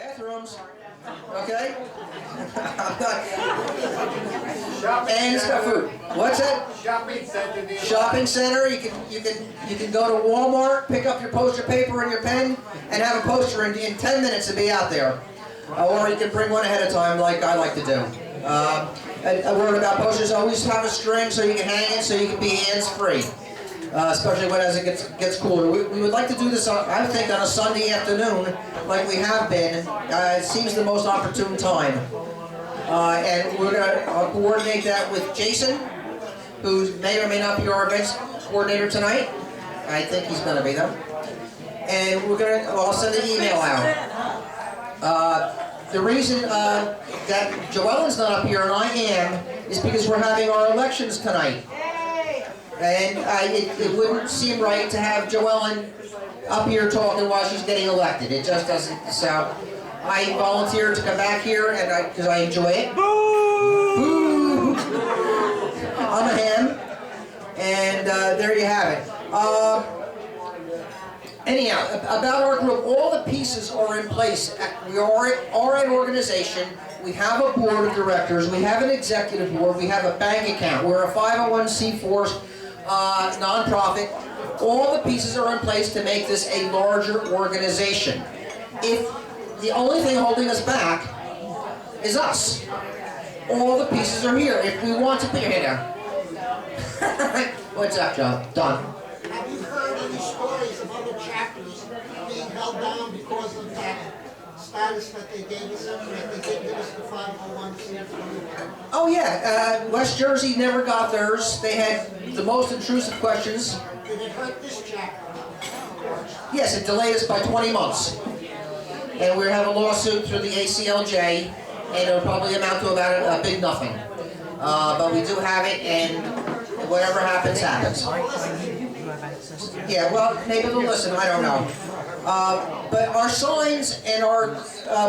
Bathrooms. Okay? And stuff food. What's that? Shopping center. Shopping center. You can go to Walmart, pick up your poster paper and your pen, and have a poster in 10 minutes to be out there. Or you can bring one ahead of time, like I like to do. A word about posters: always have a string so you can hang it, so you can be hands-free. Especially as it gets cooler. We would like to do this, I think, on a Sunday afternoon, like we have been. It seems the most opportune time. And we're going to coordinate that with Jason, who may or may not be our events coordinator tonight. I think he's going to be there. And we're going to, I'll send an email out. The reason that Joellen's not up here and I am is because we're having our elections tonight. And it wouldn't seem right to have Joellen up here talking while she's getting elected. It just doesn't. So I volunteered to come back here, and because I enjoy it. Boo! Boo! I'm a ham, and there you have it. Anyhow, about our group, all the pieces are in place. We are an organization. We have a board of directors. We have an executive board. We have a bank account. We're a 501c4 nonprofit. All the pieces are in place to make this a larger organization. If the only thing holding us back is us, all the pieces are here. If we want to be here, what's up, John? Done. Have you heard any stories of other chapters being held down because of that status that they gave us, that they didn't give us the 501c3? Oh yeah, West Jersey never got theirs. They had the most intrusive questions. Did it hurt this chapter? Yes, it delayed us by 20 months. And we're having a lawsuit through the ACLJ, and it'll probably amount to about a big nothing. But we do have it, and whatever happens, happens. Yeah, well, maybe they'll listen, I don't know. But our signs and our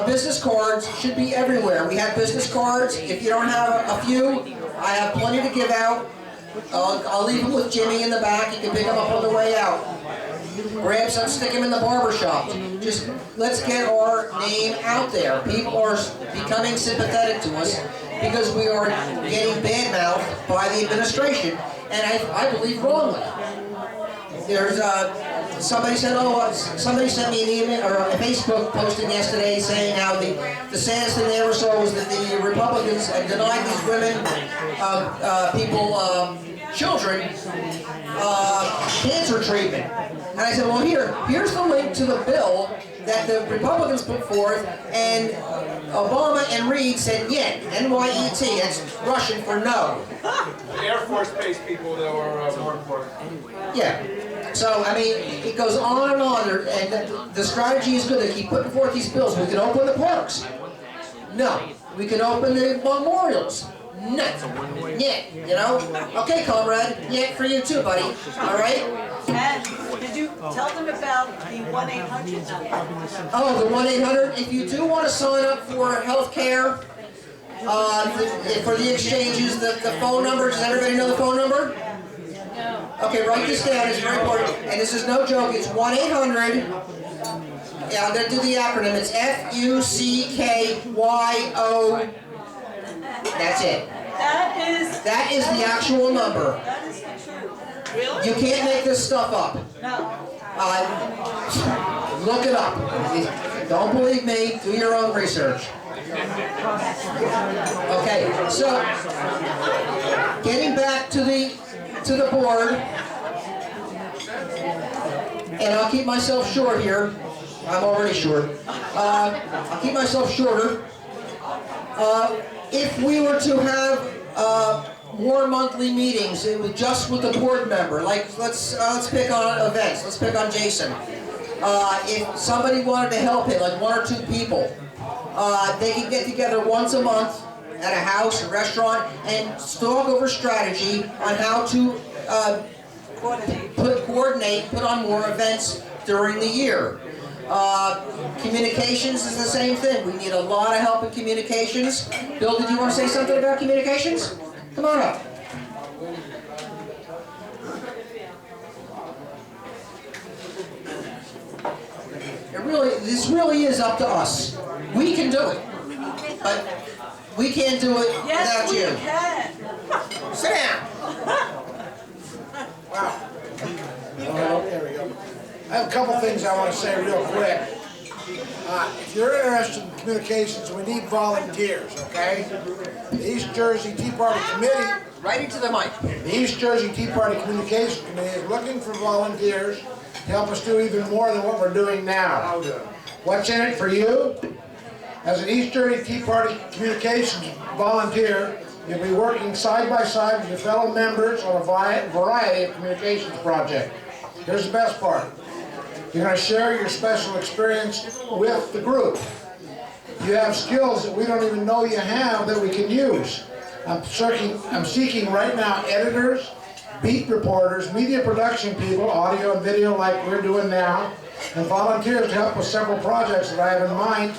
business cards should be everywhere. We have business cards. If you don't have a few, I have plenty to give out. I'll leave them with Jimmy in the back. You can pick them up on the way out. Grab some, stick them in the barber shop. Just let's get our name out there. People are becoming sympathetic to us because we are getting badmouthed by the administration, and I believe wrongly. There's somebody said, somebody sent me an email or a Facebook posting yesterday saying how the saddest thing they ever saw was that the Republicans had denied these women, children, cancer treatment. And I said, well, here's the link to the bill that the Republicans put forth, and Obama and Reid said YET, N-Y-E-T, that's Russian for no. The Air Force Base people, though, are more important. Yeah. So, I mean, it goes on and on, and the strategy is good. They keep putting forth these bills. We can open the parks. No. We can open the memorials. No. Yeah, you know? Okay, comrade. Yeah, for you too, buddy. All right? And did you tell them about the 1-800 number? Oh, the 1-800. If you do want to sign up for health care, for the exchanges, the phone number, does everybody know the phone number? No. Okay, write this down. It's very important. And this is no joke. It's 1-800. Yeah, I'm going to do the acronym. It's FUCKYO. That's it. That is the actual number. That is the truth. Really? You can't make this stuff up. No. Look it up. Don't believe me. Do your own research. Okay, so getting back to the board, and I'll keep myself short here. I'm already short. I'll keep myself shorter. If we were to have more monthly meetings, it was just with the board member. Like let's pick on events. Let's pick on Jason. If somebody wanted to help him, like 1 or 2 people, they could get together once a month at a house, a restaurant, and talk over strategy on how to coordinate, put on more events during the year. Communications is the same thing. We need a lot of help in communications. Bill, did you want to say something about communications? Come on up. This really is up to us. We can do it, but we can't do it Yes, without we you. can. Sit down. Oh, there we go. I have a couple things I want to say real quick. If you're interested in communications, we need volunteers, okay? The East Jersey Tea Party Committee, Right into the mic. the East Jersey Tea Party Communications Committee is looking for volunteers to help us do even more than what we're doing now. What's in it for you? As an East Jersey Tea Party Communications volunteer, you'll be working side by side with your fellow members on a variety of communications projects. Here's the best part. You're going to share your special experience with the group. You have skills that we don't even know you have that we can use. I'm seeking right now editors, beat reporters, media production people, audio and video like we're doing now, and volunteers to help with several projects that I have in mind.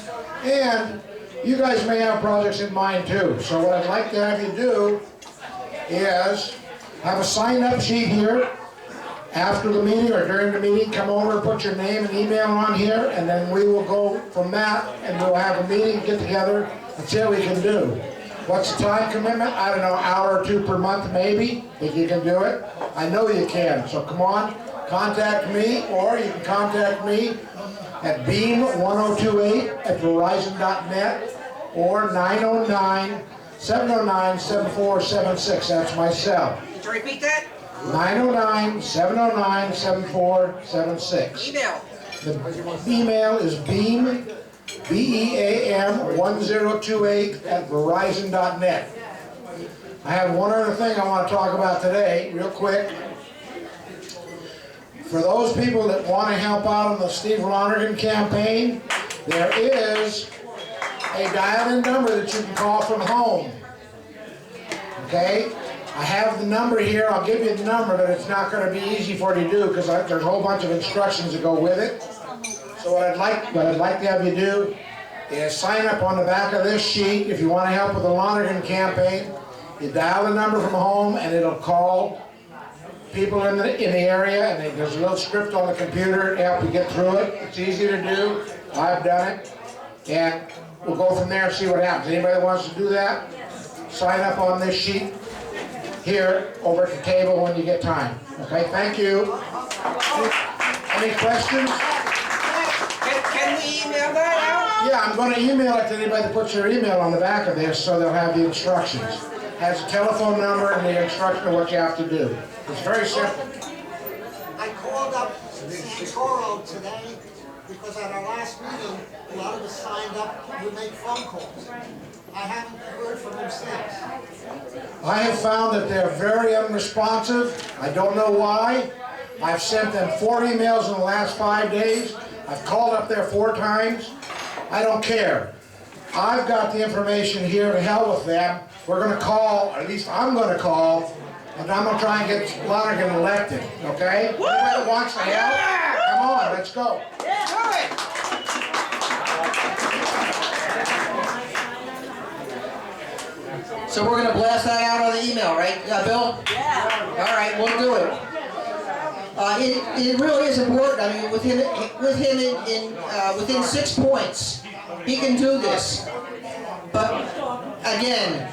And you guys may have projects in mind too. So what I'd like to have you do is have a sign-up sheet here. After the meeting or during the meeting, come over and put your name and email on here, and then we will go from that and we'll have a meeting, get together, and see what we can do. What's the time commitment? I don't know, hour or two per month maybe, if you can do it. I know you can, so come on, contact me, or you can contact me at beam1028@verizon.net or 909-709-7476. That's my cell. Did you repeat that? 909-709-7476. Email. The email is beam, BEAM1028@verizon.net. I have one other thing I want to talk about today, real quick. For those people that want to help out on the Steve Lonergan campaign, there is a dial-in number that you can call from home. Okay? I have the number here. I'll give you the number, but it's not going to be easy for you to do because there's a whole bunch of instructions that go with it. So what I'd like to have you do is sign up on the back of this sheet if you want to help with the Lonergan campaign. You dial the number from home, and it'll call people in the area, and there's a little script on the computer to help you get through it. It's easy to do. I've done it, and we'll go from there and see what happens. Anybody that wants to do that, sign up on this sheet here over at the table when you get time. Okay, thank you. Any questions? Can we email that out? Yeah, I'm going to email it to anybody that puts their email on the back of this so they'll have the instructions. Has a telephone number and the instruction of what you have to do. It's very simple. I called up Santoro today because at our last meeting, a lot of us signed up to make phone calls. I haven't heard from him since. I have found that they're very unresponsive. I don't know why. I've sent them 4 emails in the last 5 days. I've called up there 4 times. I don't care. I've got the information here, to hell with them. We're going to call, or at least I'm going to call, and I'm going to try and get Lonergan elected, okay? Anybody that wants to help? Come on, let's go. So we're going to blast that out on the email, right, Bill? Yeah. All right, we'll do it. It really is important. I mean, within 6 points, he can do this. But again,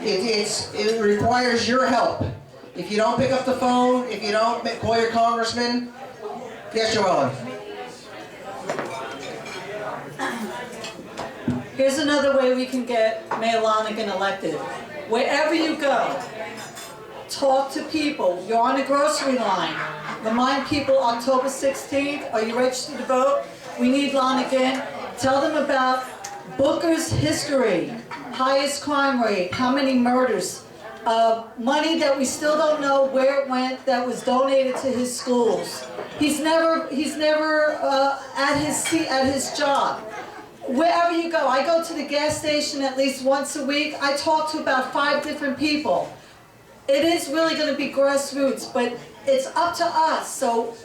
it requires your help. If you don't pick up the phone, if you don't call your congressman, yes, Joellen. Here's another way we can get Mayor Lonergan elected. Wherever you go, talk to people. You're on a grocery line. Remind people October 16th, are you registered to vote? We need Lonergan. Tell them about Booker's history, highest crime rate, how many murders, money that we still don't know where it went that was donated to his schools. He's never at his job. Wherever you go, I go to the gas station at least once a week. I talk to about 5 different people. It is really going to be grassroots, but it's up to us. So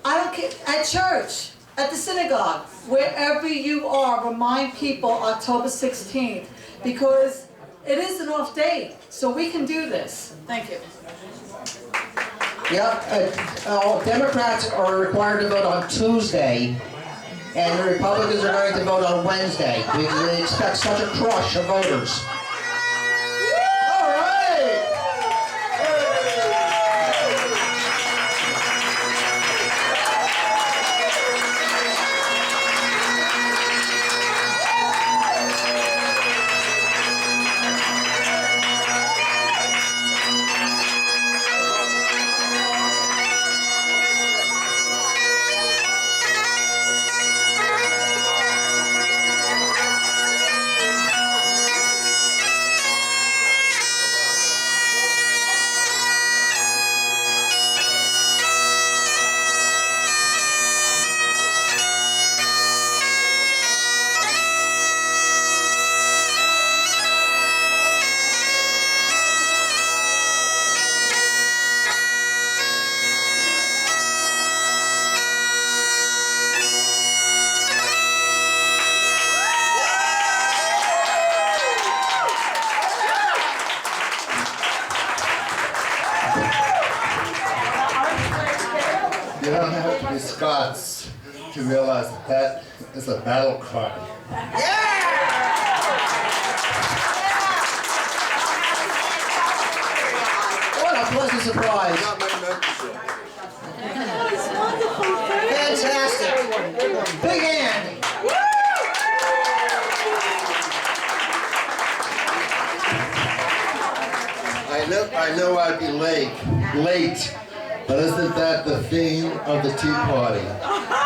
I don't care, at church, at the synagogue, wherever you are, remind people October 16th, because it is an off date, so we can do this. Thank you. Yep, Democrats are required to vote on Tuesday. and the Republicans are going to vote on Wednesday. We expect such a crush of voters. All right! You don't have to be Scots to realize that that is a battle cry. What a pleasant surprise. Fantastic. Big hand. I know I'd be late, but isn't that the theme of the Tea Party?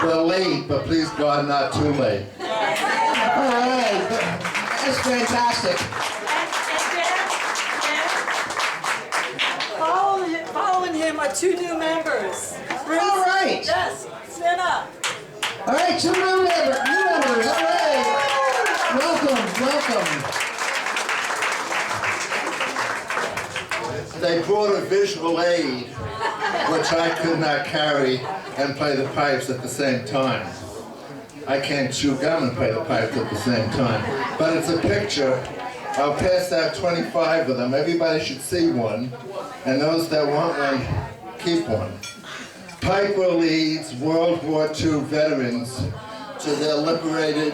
We're late, but please God, not too late. All right. That's fantastic. Following him are two new members. Bruce, All right. yes, stand up. All right, two new members. All right. Welcome. They brought a visual aid, which I could not carry and play the pipes at the same time. I can't chew gum and play the pipes at the same time. But it's a picture. I'll pass out 25 of them. Everybody should see one. And those that want one, keep one. Piper leads World War II veterans to their liberated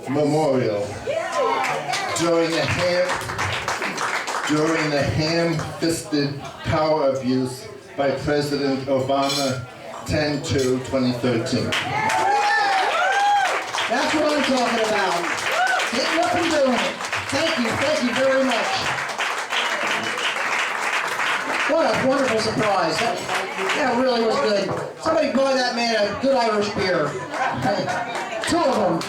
memorial during the ham-fisted power abuse by President Obama 10/2/2013. That's what I'm talking about. Getting up and doing it. Thank you very much. What a wonderful surprise. That really was good. Somebody buy that man a good Irish beer. Two of them.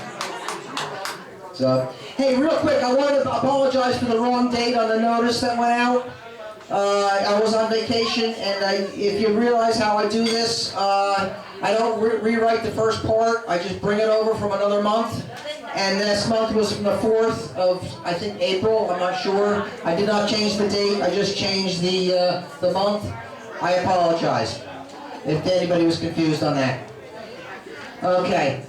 So, hey, real quick, I want to apologize for the wrong date on the notice that went out. I was on vacation, and if you realize how I do this, I don't rewrite the first part. I just bring it over from another month. And this month was from the 4th of, I think, April. I'm not sure. I did not change the date. I just changed the month. I apologize if anybody was confused on that. Okay.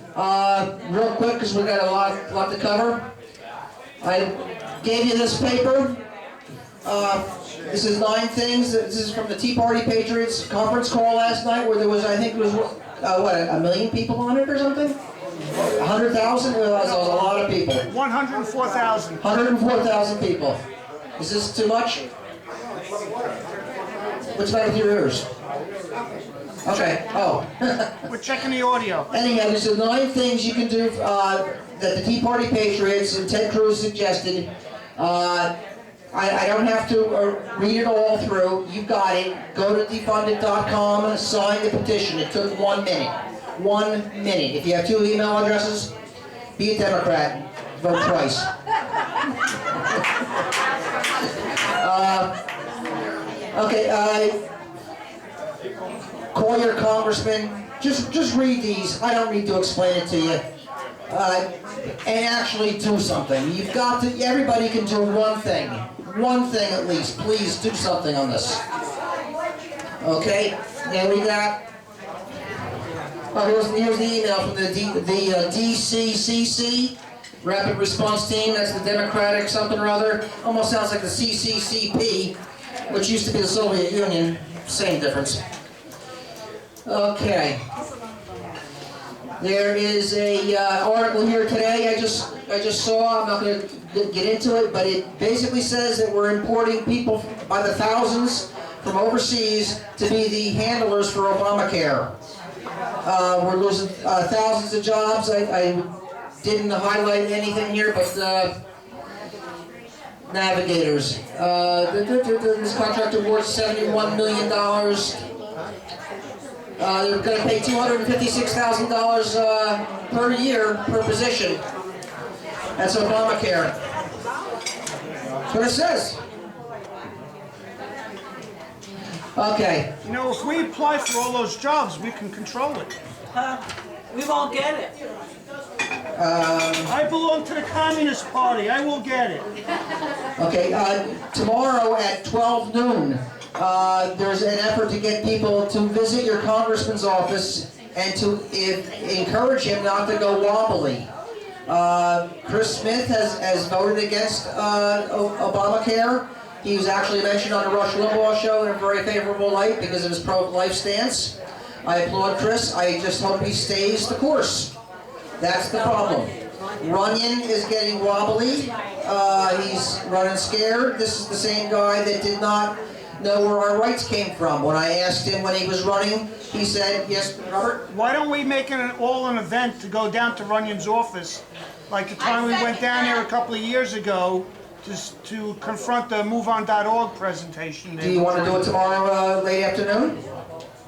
Real quick, because we've got a lot to cover. I gave you this paper. This is 9 things. This is from the Tea Party Patriots conference call last night, where there was, I think it was, what, 1 million people on it or something? 100,000? It was a lot of people. 104,000. 104,000 people. Is this too much? What's the matter with your ears? Okay. Oh. We're checking the audio. Anyhow, there's 9 things you can do that the Tea Party Patriots and Ted Cruz suggested. I don't have to read it all through. You've got it. Go to defunded.com and sign the petition. It took 1 minute. 1 minute. If you have 2 email addresses, be a Democrat. Vote twice. Okay. Call your congressman. Just read these. I don't need to explain it to you. And actually do something. You've got to. Everybody can do one thing. One thing at least. Please do something on this. Okay. Then we got. Oh, here's the email from the DCCC, Rapid Response Team. That's the Democratic something or other. Almost sounds like the CCCP, which used to be the Soviet Union. Same difference. Okay. There is a article here today I just saw. I'm not going to get into it, but it basically says that we're importing people by the thousands from overseas to be the handlers for Obamacare. We're losing thousands of jobs. I didn't highlight anything here, but navigators. This contract awards $71 million. They're going to pay $256,000 per year per position. That's Obamacare. That's what it says. Okay. You know, if we apply for all those jobs, we can control it. We won't get it. I belong to the Communist Party. I will get it. Okay. Tomorrow at 12 noon, there's an effort to get people to visit your congressman's office and to encourage him not to go wobbly. Chris Smith has voted against Obamacare. He was actually mentioned on the Rush Limbaugh show in a very favorable light because of his pro-life stance. I applaud Chris. I just hope he stays the course. That's the problem. Runyon is getting wobbly. He's running scared. This is the same guy that did not know where our rights came from. When I asked him when he was running, he said, yes, Robert? Why don't we make it an event to go down to Runyon's office, like the time we went down there a couple of years ago, just to confront the MoveOn.org presentation. Do you want to do it tomorrow late afternoon?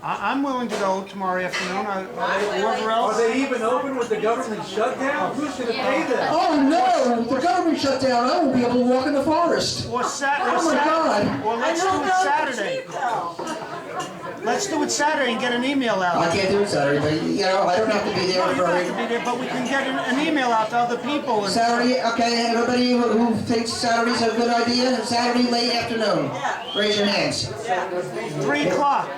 I'm willing to go tomorrow afternoon. Whoever else. Are they even open with the government shutdown? Who's going to pay that? Oh no! The government shut down. I won't be able to walk in the forest. Or Saturday. Oh my God! Or let's do it Saturday. Let's do it Saturday and get an email out. I can't do it Saturday, but you know, I don't have to be there No, you for don't have to be there, but we can get an email out to other people. And Saturday. Okay, everybody who thinks Saturday's a good idea, Saturday late afternoon. Raise your hands. 3 o'clock.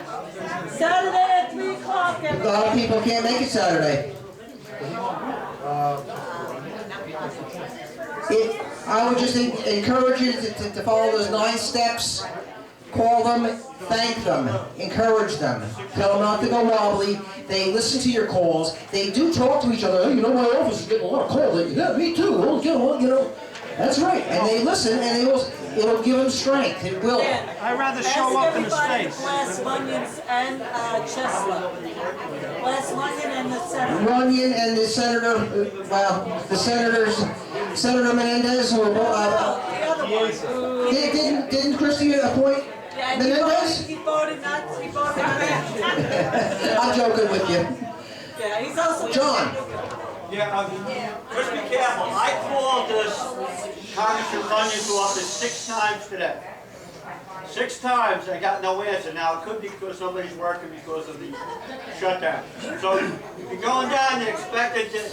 Saturday at 3 o'clock. A lot of people can't make it Saturday. I would just encourage you to follow those 9 steps. Call them, thank them, encourage them. Tell them not to go wobbly. They listen to your calls. They do talk to each other. Hey, you know, my office is getting a lot of calls. Yeah, me too. Oh, you know. That's right. And they listen, and it'll give them strength. It will. I'd rather show up in his face. Last Runyons and Chisholm. Last Runyon and the senator. Runyon and the senator, Senator Menendez, who were both, The other one. didn't Christie appoint Yeah, Menendez? he voted not to. I'm joking with you. Yeah, he's also. John. Yeah, Just be careful. I called this Congressman Runyon's office 6 times today. 6 times, I got no answer. Now, it could be because somebody's working because of the shutdown. So, if you're going down, you're expected to,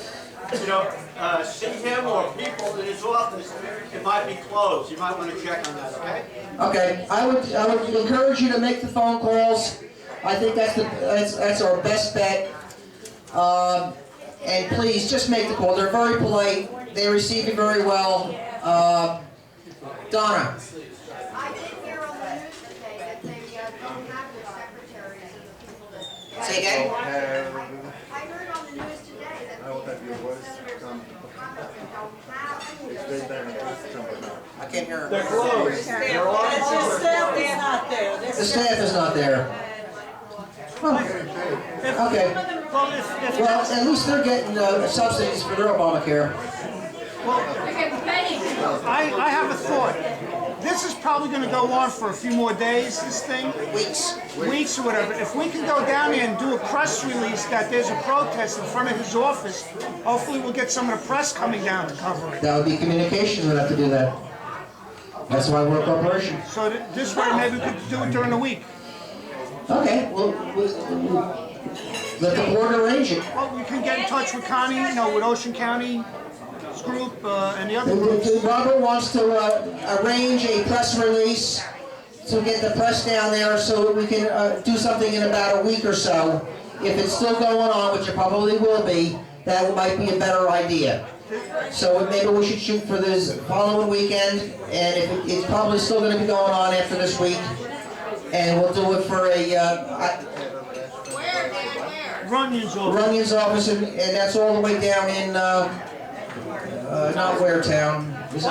see him or people in his office. It might be closed. You might want to check on that, okay? Okay, I would encourage you to make the phone calls. I think that's our best bet. And please, just make the call. They're very polite. They receive you very well. Donna. I did hear on the news today that they don't have their secretaries and the people that... Say again? I heard on the news today that the senators and congressmen don't have their secretaries. I can't hear her. they're closed. They're all It's just staff, they're not there. The staff is not there. Okay. Well, at least they're getting subsidies for their Obamacare. I have a thought. This is probably going to go on for a few more days, this thing. Weeks. Weeks or whatever. If we can go down there and do a press release that there's a protest in front of his office, hopefully we'll get some of the press coming down to cover it. That would be communications would have to do that. That's why we're a corporation. So this way maybe we could do it during the week. Okay, well, let the board arrange it. Well, you can get in touch with Connie, with Ocean County group and the other groups. Robert wants to arrange a press release to get the press down there so that we can do something in about a week or so. If it's still going on, which it probably will be, that might be a better idea. So maybe we should shoot for this following weekend, and if it's probably still going to be going on after this week, and we'll do it for a... Runyon's office. Runyon's office, and that's all the way down in, not Waretown. Is it?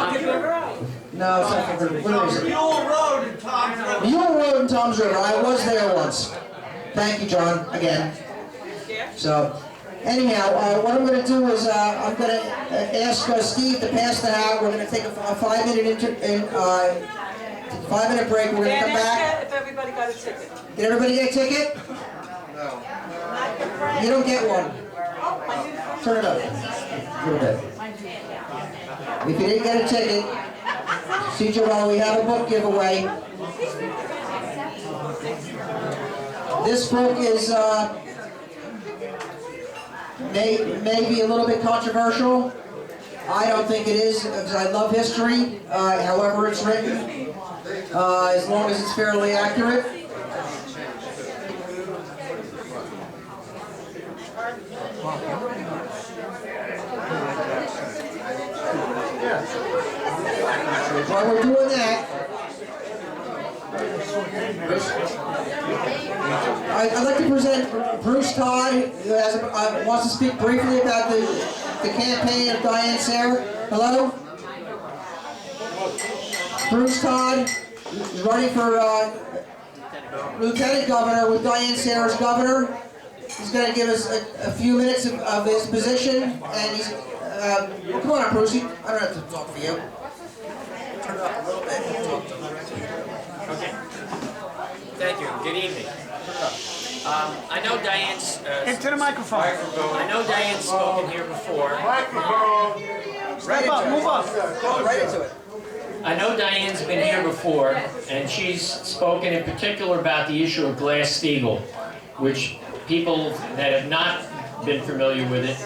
No, it's not. What is it? Mule Road in Tom's River. Mule Road in Tom's River. I was there once. Thank you, John, again. So, anyhow, what I'm going to do is I'm going to ask Steve to pass that out. We're going to take a 5-minute 5-minute break. We're going to come back. If everybody got a ticket. Did everybody get a ticket? No. You don't get one. Turn it up a little bit. If you didn't get a ticket, see, Joelle, we have a book giveaway. This book is maybe a little bit controversial. I don't think it is, because I love history, however it's written, as long as it's fairly accurate. While we're doing that, I'd like to present Bruce Todd, who has wants to speak briefly about the campaign of Diane Sarah. Hello? Bruce Todd is running for Lieutenant Governor with Diane Sarah as Governor. He's going to give us a few minutes of his position, and he's, well, come on up, Bruce. I don't have to talk for you. Turn it up a little bit. Okay. Thank you. Good evening. I know Diane's... Into the microphone. I know Diane's spoken here before. Step up, move up. Right into it. I know Diane's been here before, and she's spoken in particular about the issue of Glass-Steagall, which people that have not been familiar with it,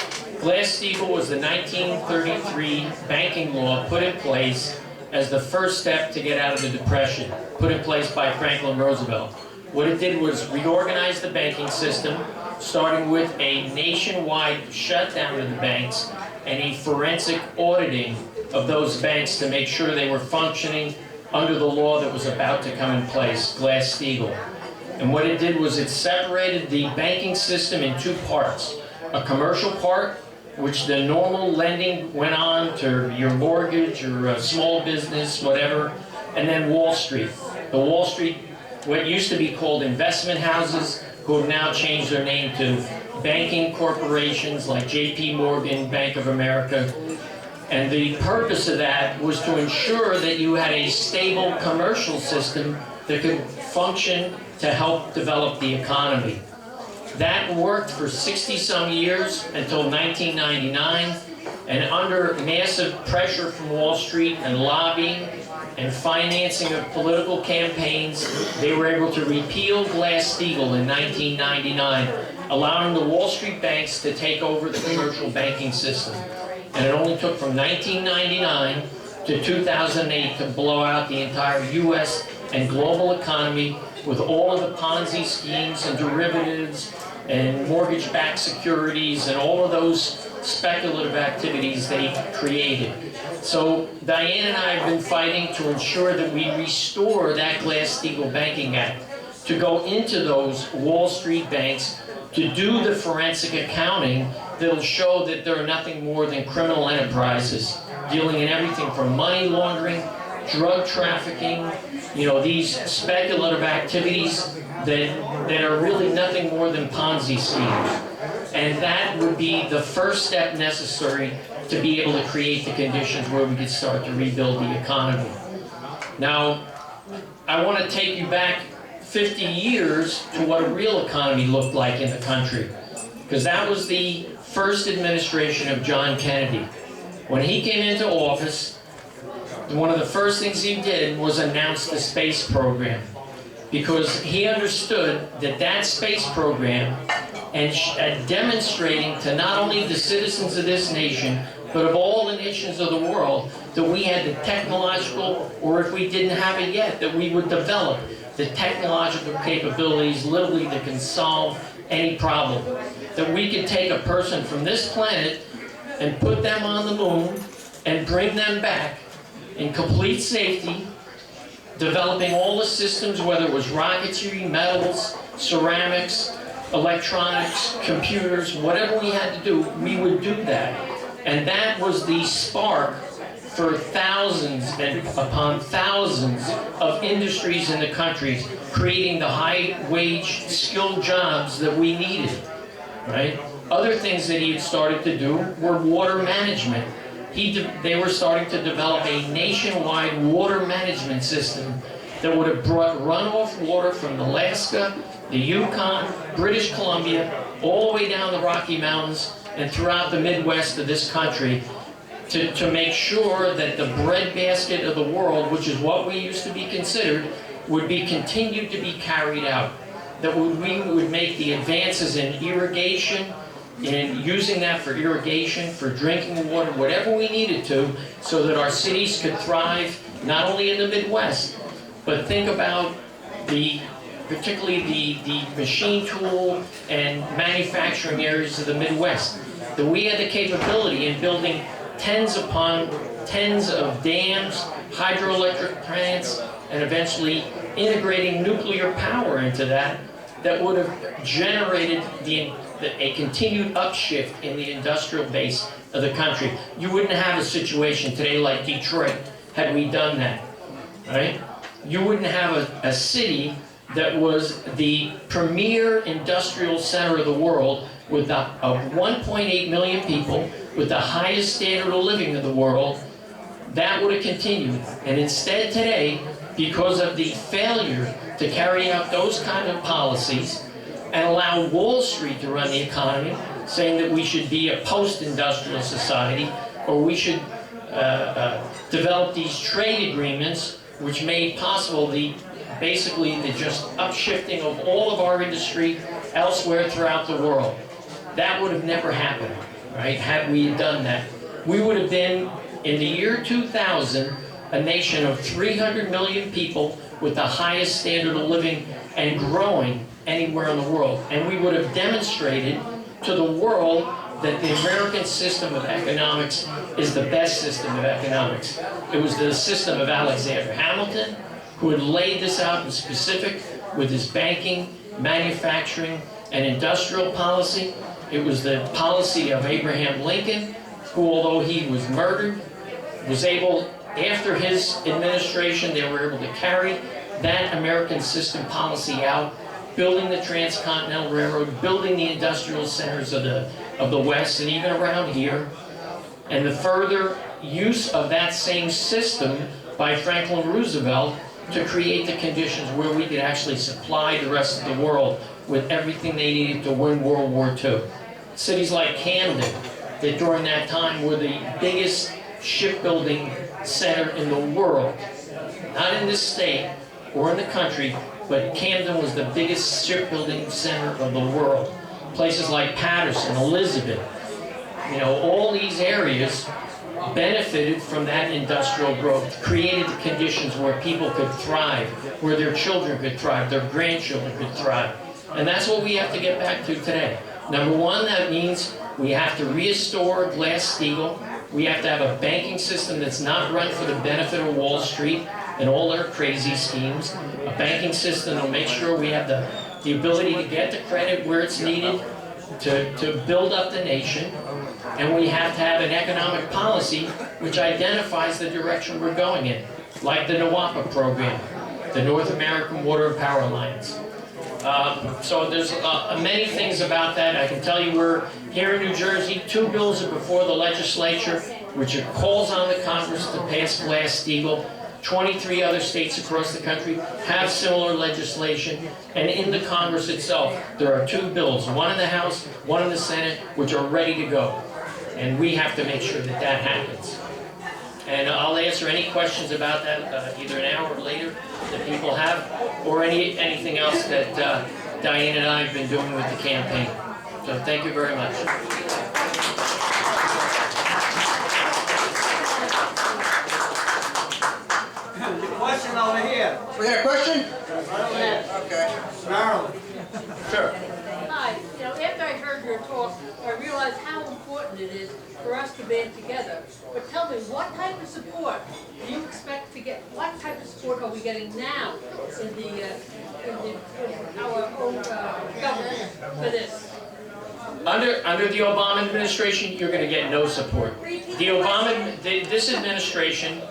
Glass-Steagall was the 1933 banking law put in place as the first step to get out of the Depression, put in place by Franklin Roosevelt. What it did was reorganize the banking system, starting with a nationwide shutdown of the banks and a forensic auditing of those banks to make sure they were functioning under the law that was about to come in place, Glass-Steagall. And what it did was it separated the banking system in two parts. A commercial part, which the normal lending went on to your mortgage or a small business, whatever, and then Wall Street. The Wall Street, what used to be called investment houses, who have now changed their name to banking corporations like JP Morgan, Bank of America. And the purpose of that was to ensure that you had a stable commercial system that could function to help develop the economy. That worked for 60-some years until 1999, and under massive pressure from Wall Street and lobbying and financing of political campaigns, they were able to repeal Glass-Steagall in 1999, allowing the Wall Street banks to take over the commercial banking system. And it only took from 1999 to 2008 to blow out the entire U.S. and global economy with all of the Ponzi schemes and derivatives and mortgage-backed securities and all of those speculative activities they created. So Diane and I have been fighting to ensure that we restore that Glass-Steagall Banking Act, to go into those Wall Street banks, to do the forensic accounting that'll show that they're nothing more than criminal enterprises, dealing in everything from money laundering, drug trafficking, you know, these speculative activities that are really nothing more than Ponzi schemes. And that would be the first step necessary to be able to create the conditions where we could start to rebuild the economy. Now, I want to take you back 50 years to what a real economy looked like in the country, because that was the first administration of John Kennedy. When he came into office, one of the first things he did was announce the space program, because he understood that that space program and demonstrating to not only the citizens of this nation, but of all the nations of the world, that we had the technological, or if we didn't have it yet, that we would develop the technological capabilities literally that can solve any problem. That we could take a person from this planet and put them on the moon and bring them back in complete safety, developing all the systems, whether it was rocketry, metals, ceramics, electronics, computers, whatever we had to do, we would do that. And that was the spark for thousands and upon thousands of industries in the country, creating the high-wage, skilled jobs that we needed, right? Other things that he had started to do were water management. They were starting to develop a nationwide water management system that would have brought runoff water from Alaska, the Yukon, British Columbia, all the way down the Rocky Mountains and throughout the Midwest of this country to make sure that the breadbasket of the world, which is what we used to be considered, would be continued to be carried out. That we would make the advances in irrigation, in using that for irrigation, for drinking water, whatever we needed to, so that our cities could thrive, not only in the Midwest, but think about particularly the machine tool and manufacturing areas of the Midwest. That we had the capability in building tens upon tens of dams, hydroelectric plants, and eventually integrating nuclear power into that would have generated a continued upshift in the industrial base of the country. You wouldn't have a situation today like Detroit had we done that, right? You wouldn't have a city that was the premier industrial center of the world with of 1.8 million people, with the highest standard of living in the world. That would have continued. And instead today, because of the failure to carry out those kind of policies and allow Wall Street to run the economy, saying that we should be a post-industrial society, or we should develop these trade agreements which made possible basically the just upshifting of all of our industry elsewhere throughout the world. That would have never happened, right, had we done that. We would have been, in the year 2000, a nation of 300 million people with the highest standard of living and growing anywhere in the world. And we would have demonstrated to the world that the American system of economics is the best system of economics. It was the system of Alexander Hamilton, who had laid this out in specific with his banking, manufacturing, and industrial policy. It was the policy of Abraham Lincoln, who, although he was murdered, was able, after his administration, they were able to carry that American system policy out, building the Transcontinental Railroad, building the industrial centers of the West and even around here. And the further use of that same system by Franklin Roosevelt to create the conditions where we could actually supply the rest of the world with everything they needed to win World War II. Cities like Camden, that during that time were the biggest shipbuilding center in the world, not in this state or in the country, but Camden was the biggest shipbuilding center of the world. Places like Patterson, Elizabeth, all these areas benefited from that industrial growth, created the conditions where people could thrive, where their children could thrive, their grandchildren could thrive. And that's what we have to get back to today. Number one, that means we have to restore Glass-Steagall. We have to have a banking system that's not run for the benefit of Wall Street and all their crazy schemes. A banking system that will make sure we have the ability to get the credit where it's needed to build up the nation. And we have to have an economic policy which identifies the direction we're going in, like the NWAPA program, the North American Water and Power Alliance. So there's many things about that. I can tell you we're here in New Jersey, 2 bills are before the legislature, which calls on the Congress to pass Glass-Steagall. 23 other states across the country have similar legislation, and in the Congress itself, there are 2 bills, one in the House, one in the Senate, which are ready to go. And we have to make sure that that happens. And I'll answer any questions about that either an hour later that people have, or anything else that Diane and I have been doing with the campaign. So thank you very much. Question over here. We got a question? Right over here. Okay. Marilyn. Sure. Hi, after I heard your talk, I realized how important it is for us to band together. But tell me, what type of support do you expect to get? What type of support are we getting now in our own government for this? Under the Obama administration, you're going to get no support. This administration,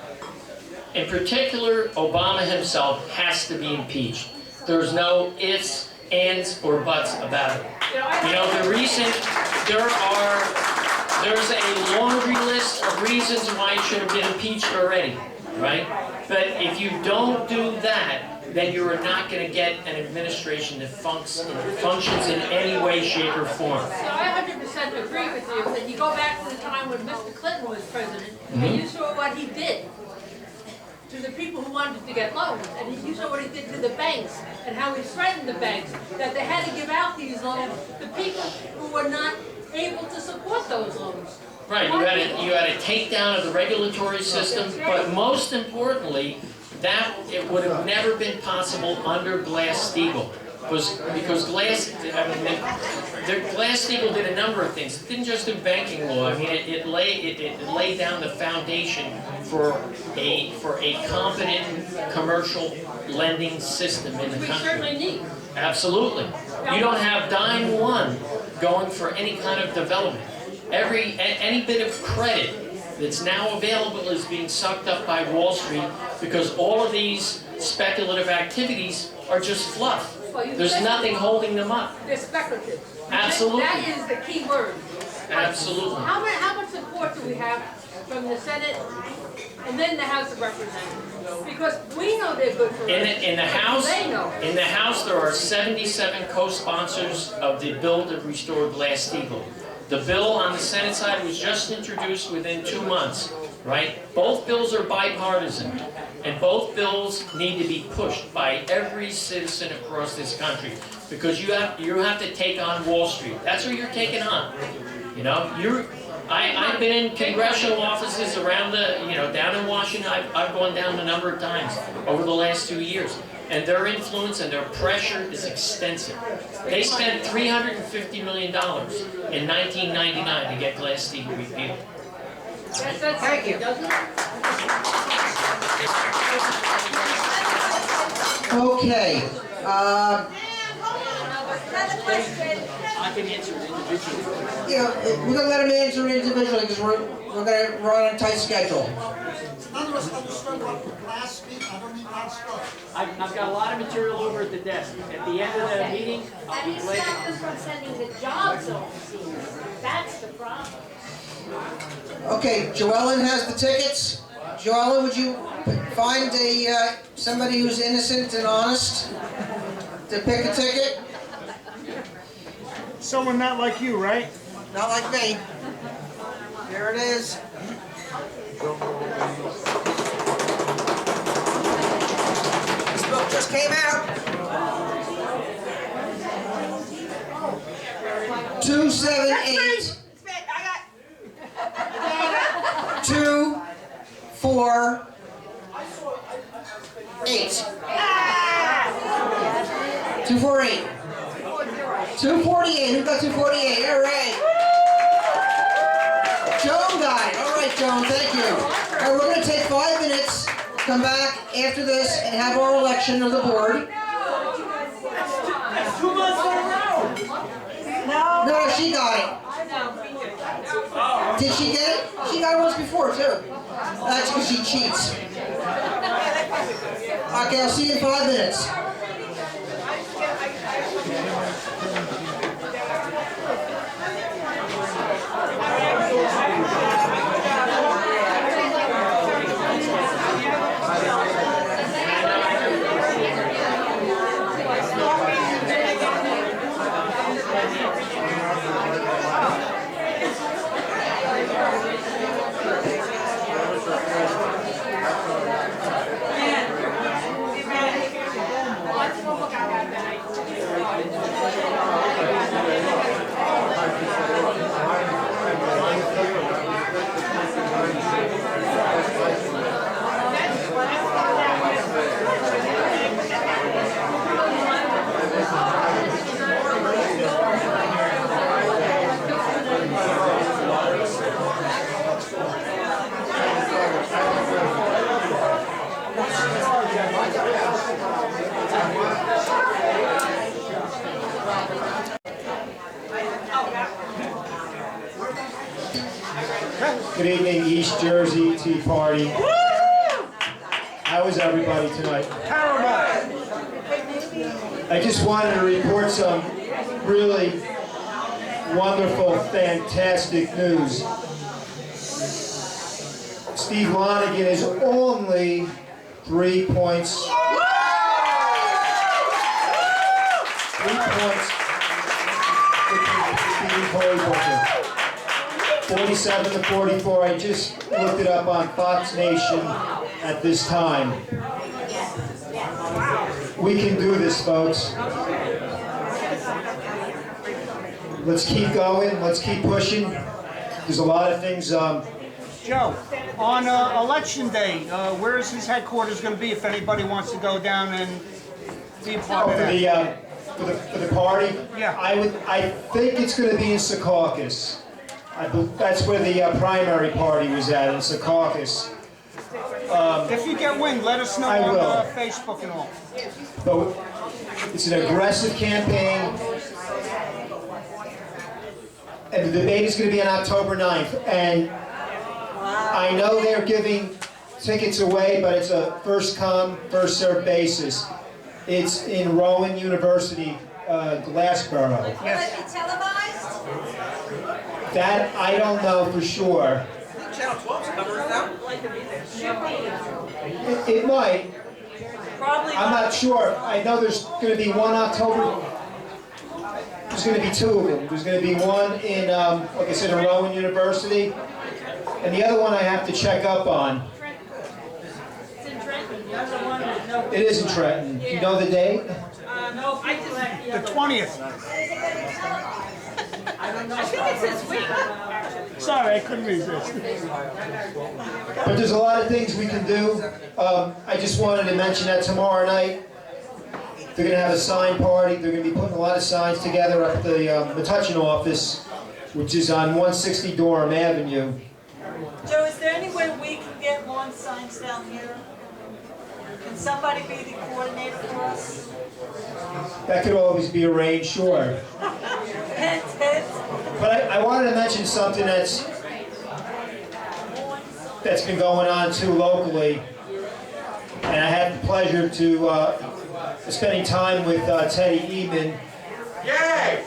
in particular, Obama himself has to be impeached. There's no ifs, ands, or buts about it. You know, there's a laundry list of reasons why he should have been impeached already, right? But if you don't do that, then you are not going to get an administration that functions in any way, shape, or form. So I 100% agree with you, that you go back to the time when Mr. Clinton was president, and you saw what he did to the people who wanted to get loans, and you saw what he did to the banks, and how he threatened the banks, that they had to give out these loans to people who were not able to support those loans. Right, you had a takedown of the regulatory system, but most importantly, that it would have never been possible under Glass-Steagall, because Glass-Steagall did a number of things. It didn't just do banking law. I mean, it laid down the foundation for a competent commercial lending system in the We country. certainly need. Absolutely. You don't have dime one going for any kind of development. Any bit of credit that's now available is being sucked up by Wall Street because all of these speculative activities are just fluff. There's nothing holding them up. They're speculative. Absolutely. That is the key word. Absolutely. How much support do we have from the Senate and then the House of Representatives? Because we know they're good for us. In the House, They know. in the House, there are 77 co-sponsors of the bill to restore Glass-Steagall. The bill on the Senate side was just introduced within 2 months, right? Both bills are bipartisan, and both bills need to be pushed by every citizen across this country, because you have to take on Wall Street. That's what you're taking on. You know, I've been in congressional offices around down in Washington. I've gone down a number of times over the last 2 years. And their influence and their pressure is extensive. They spent $350 million in 1999 to get Glass-Steagall repealed. Thank you. Okay. I can answer it individually. Yeah, we're gonna let him answer individually because we're on a tight schedule. None of us understood what Glass speak. I don't even understand. I've got a lot of material over at the desk. At the end of the meeting, I'll And be he glad stopped us from sending the jobs overseas. That's the problem. Okay, Joellen has the tickets. Joellen, would you find somebody who's innocent and honest to pick a ticket? Someone not like you, right? Not like me. There it is. This book just came out. 278 248. 248. 248. Who got 248? All right. Joan got it. All right, Joan. Thank you. All right, we're going to take 5 minutes. Come back after this and have our election of the board. That's 2 months in a row. No, she got it. Did she get it? She got it once before, too. That's because she cheats. Okay, I'll see you in 5 minutes. Good evening, East Jersey Tea Party. How is everybody tonight? Terrible. I just wanted to report some really wonderful, fantastic news. Steve Lonigan is only 3 points. 3 points. 47 to 44. I just looked it up on Fox Nation at this time. We can do this, folks. Let's keep going. Let's keep pushing. There's a lot of things. Joe, on election day, where is his headquarters going to be if anybody wants to go down and be a part of that? For the party? Yeah. I think it's going to be in Secaucus. That's where the primary party was at, in Secaucus. If you get wind, let us know I on will. Facebook and all. But it's an aggressive campaign. And the debate is going to be on October 9th. And I know they're giving tickets away, but it's a first come, first served basis. It's in Rowan University, Glassboro. Will it be televised? That I don't know for sure. Channel 12's covering it now. It might. Probably I'm not sure. I know there's going to be one October. There's going to be two of them. There's going to be one in, like I said, in Rowan University, and the other one I have to check up on. It's in Trenton. You're the one that knows. It is in Trenton. Do you know the date? No, I just The 20th. I think it's this week. Sorry, I couldn't resist. But there's a lot of things we can do. I just wanted to mention that tomorrow night, they're going to have a sign party. They're going to be putting a lot of signs together up at the Metuchen office, which is on 160 Durham Avenue. Joe, is there any way we can get lawn signs down here? Can somebody be the coordinator for us? That could always be arranged, sure. But I wanted to mention something that's been going on too locally, and I had the pleasure to spending time with Teddy Eman. Yay!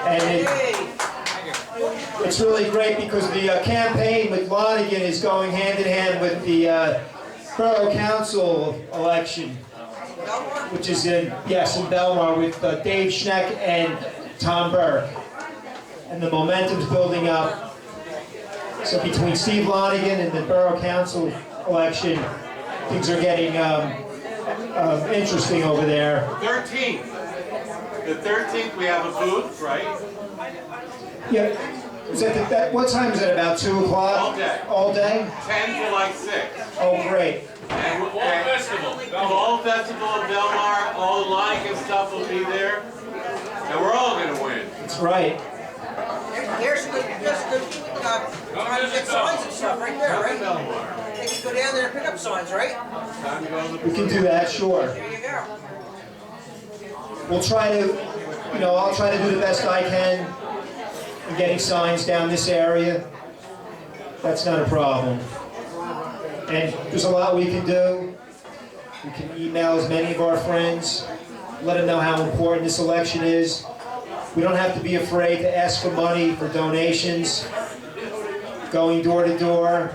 And it's really great because the campaign with Lonigan is going hand in hand with the Borough Council election, which is in Belmar with Dave Schneck and Tom Burke. And the momentum's building up. So between Steve Lonigan and the Borough Council election, things are getting interesting over there. 13th. The 13th we have a booth, right? Yeah. Is that what time is it? About 2 o'clock? All day. All day? 10 to like 6. Oh, great. And Fall Festival. Fall Festival in Belmar, all the Lonigan stuff will be there. And we're all going to win. That's right. Here's the trying to get signs and stuff right there, right? They can go down there and pick up signs, right? We can do that, sure. There you go. We'll try to, I'll try to do the best I can in getting signs down this area. That's not a problem. And there's a lot we can do. We can email as many of our friends, let them know how important this election is. We don't have to be afraid to ask for money, for donations, going door to door,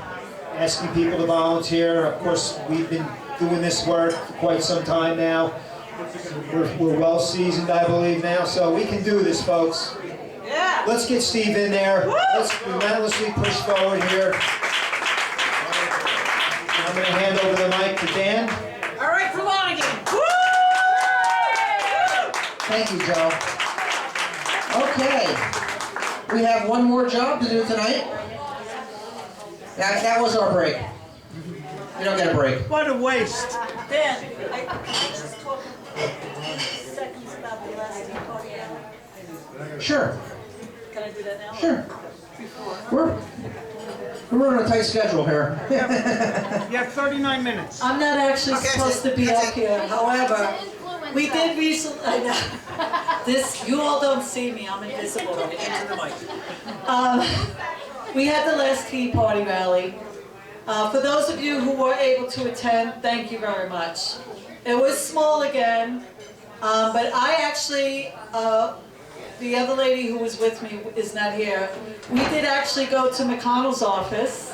asking people to volunteer. Of course, we've been doing this work for quite some time now. We're well seasoned, I believe, now, so we can do this, folks. Yeah. Let's get Steve in there. Let's relentlessly push forward here. I'm going to hand over the mic to Dan. All right, for Lonigan. Thank you, Joe. Okay. We have one more job to do tonight. That was our break. You don't get a break. What a waste. Dan, I just talk seconds about the last tea party. Sure. Can I do that now? Sure. We're running a tight schedule here. You have 39 minutes. I'm not actually supposed to be up here. However, we did recently. I know. This, you all don't see me. I'm invisible. We had the last Tea Party rally. For those of you who were able to attend, thank you very much. It was small again, but I actually, the other lady who was with me is not here. We did actually go to McConnell's office,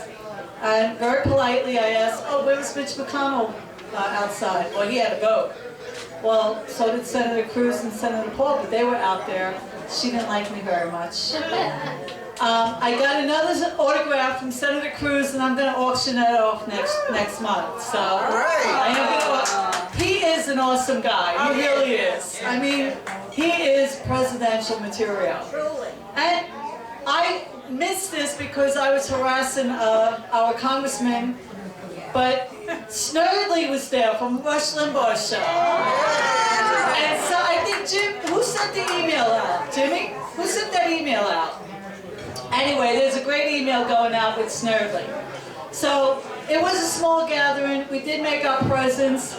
and very politely I asked, oh, where was Mitch McConnell outside? Well, he had a vote. Well, so did Senator Cruz and Senator Paul, but they were out there. She didn't like me very much. I got another autograph from Senator Cruz, and I'm going to auction that off next month. So I am going to. He is an awesome guy. He really is. I mean, he is presidential material. And I missed this because I was harassing our congressman, but Snerdley was there from Rush Limbaugh's show. And so I think Jim, who sent the email out? Jimmy? Who sent that email out? Anyway, there's a great email going out with Snerdley. So it was a small gathering. We did make our presence.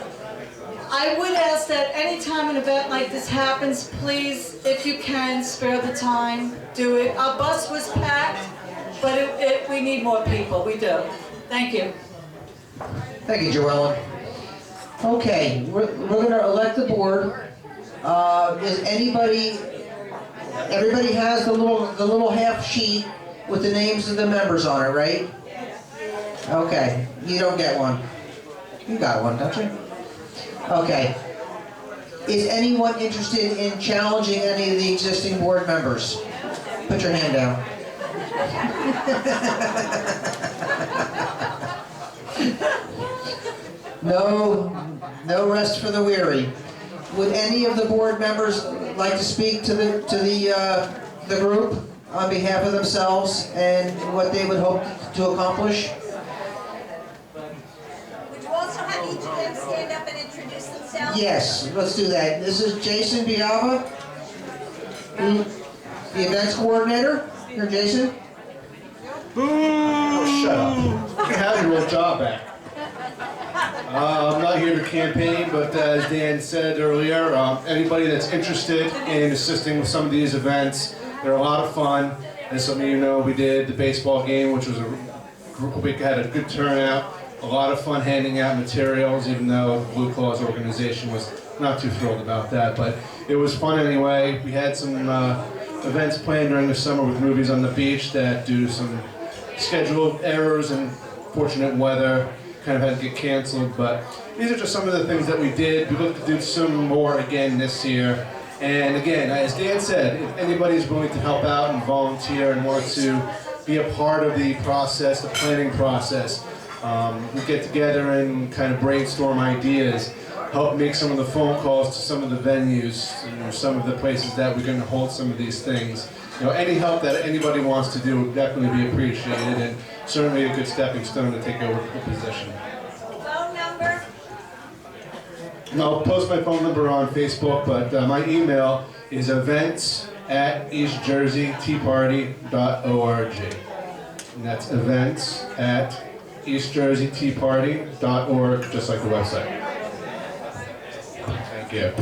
I would ask that anytime an event like this happens, please, if you can, spare the time, do it. Our bus was packed, but we need more people. We do. Thank you. Thank you, Joellen. Okay, we're going to elect the board. Is anybody? Everybody has the little half sheet with the names of the members on it, right? Okay, you don't get one. You got one, don't you? Okay. Is anyone interested in challenging any of the existing board members? Put your hand down. No rest for the weary. Would any of the board members like to speak to the group on behalf of themselves and what they would hope to accomplish? Would you also have each of them stand up and introduce themselves? Yes, let's do that. This is Jason Biava, the events coordinator. Here, Jason. Oh, shut up. You have your old job back. I'm not here to campaign, but as Dan said earlier, anybody that's interested in assisting with some of these events, they're a lot of fun. As some of you know, we did the baseball game, which was we had a good turnout. A lot of fun handing out materials, even though the Blue Claws organization was not too thrilled about that. But it was fun anyway. We had some events planned during the summer with movies on the beach that, due to some schedule errors and fortunate weather, kind of had to get canceled, but these are just some of the things that we did. We look to do some more again this year. And again, as Dan said, if anybody's willing to help out and volunteer and want to be a part of the process, the planning process, we get together and kind of brainstorm ideas, help make some of the phone calls to some of the venues, some of the places that we're going to hold some of these things. Any help that anybody wants to do would definitely be appreciated, and certainly a good stepping stone to take over the position. Phone number? I'll post my phone number on Facebook, but my email is events@eastjerseyteaparty.org. And that's events@eastjerseyteaparty.org, just like the website. Thank you.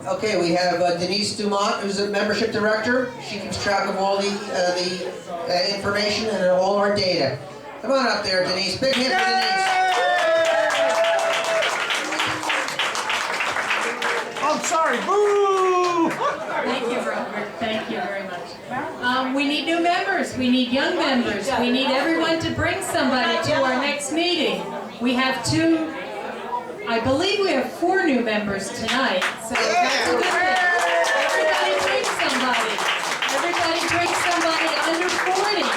Okay, we have Denise Dumont, who's the membership director. She keeps track of all the information and all our data. Come on up there, Denise. Big hand for Denise. I'm sorry, boo! Thank you, Robert. Thank you very much. We need new members. We need young members. We need everyone to bring somebody to our next meeting. We have I believe we have 4 new members tonight, so that's a good thing. Everybody bring somebody. Everybody bring somebody under 40.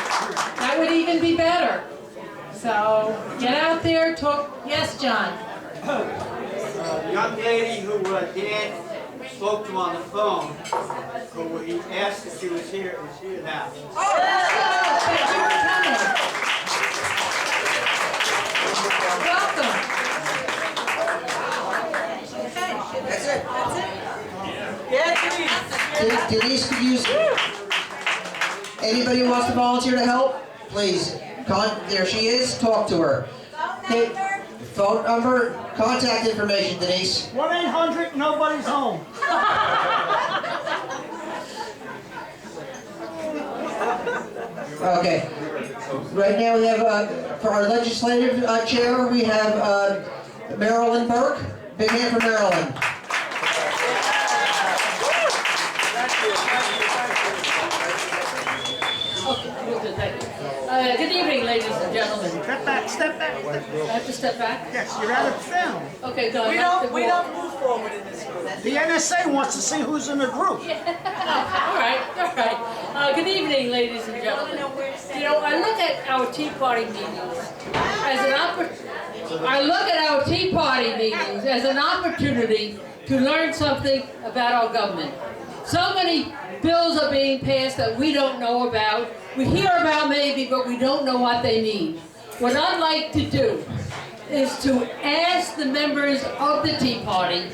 That would even be better. So get out there, talk. Yes, John. The young lady who Dan spoke to on the phone, who he asked if she was here, is here now. Oh, thank you for coming. Welcome. That's it. Yeah, Denise could use. Anybody who wants to volunteer to help, please. There she is. Talk to her. Okay. Phone number, contact information, Denise. 1-800, nobody's home. Okay. Right now we have, for our legislative chair, we have Marilyn Burke. Big hand for Marilyn. Good evening, ladies and gentlemen. Step back, step back. I have to step back? Yes, you're out of film. Okay, go We ahead. don't move forward in this room. The NSA wants to see who's in the group. All right. Good evening, ladies and gentlemen. You know, I look at our Tea Party meetings as an opportunity to learn something about our government. So many bills are being passed that we don't know about. We hear about maybe, but we don't know what they need. What I'd like to do is to ask the members of the Tea Party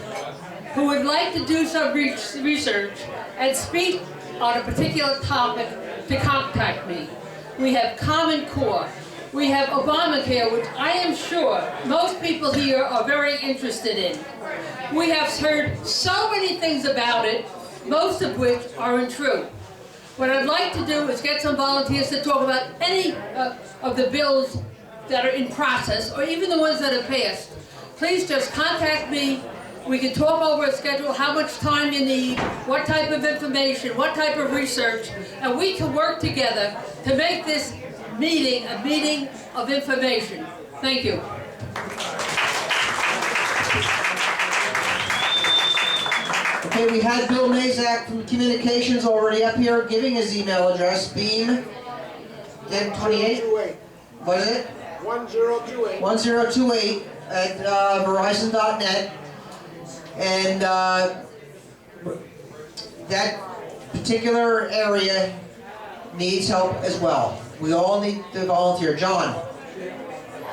who would like to do some research and speak on a particular topic to contact me. We have Common Core. We have Obamacare, which I am sure most people here are very interested in. We have heard so many things about it, most of which are untrue. What I'd like to do is get some volunteers to talk about any of the bills that are in process, or even the ones that have passed. Please just contact me. We can talk over a schedule, how much time you need, what type of information, what type of research, and we can work together to make this meeting a meeting of information. Thank you. Okay, we had Bill Mayzak from Communications already up here giving his email address, beam, then 28, what is it? 1028. 1028 at verizon.net. And that particular area needs help as well. We all need to volunteer. John?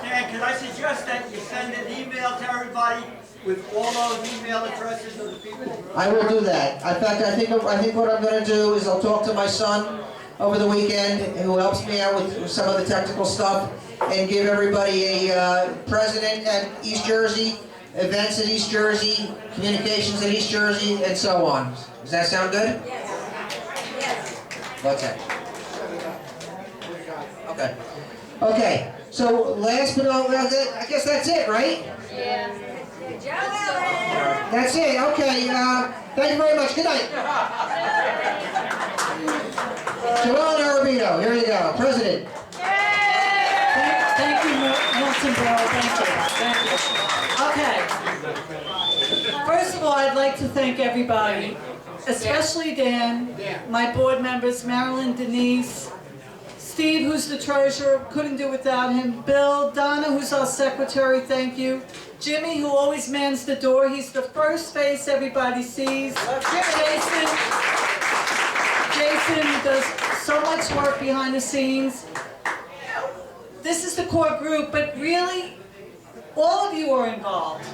Dan, could I suggest that you send an email to everybody with all those email addresses of the people? I will do that. In fact, I think what I'm going to do is I'll talk to my son over the weekend, who helps me out with some of the technical stuff, and give everybody a president at East Jersey, events at East Jersey, communications at East Jersey, and so on. Does that sound good? Yes. Yes. Okay. Okay. Okay. So last but not least, I guess that's it, right? Yeah. Joellen! That's it. Okay. Thank you very much. Good night. Joellen Arrabito. Here you go, President. Thank you, Milton Borough. Thank you. Okay. First of all, I'd like to thank everybody, especially Dan, my board members, Marilyn, Denise, Steve, who's the treasurer, couldn't do without him, Bill, Donna, who's our secretary, thank you, Jimmy, who always mans the door, he's the first face everybody sees, Jason, who does so much work behind the scenes. This is the core group, but really, all of you are involved.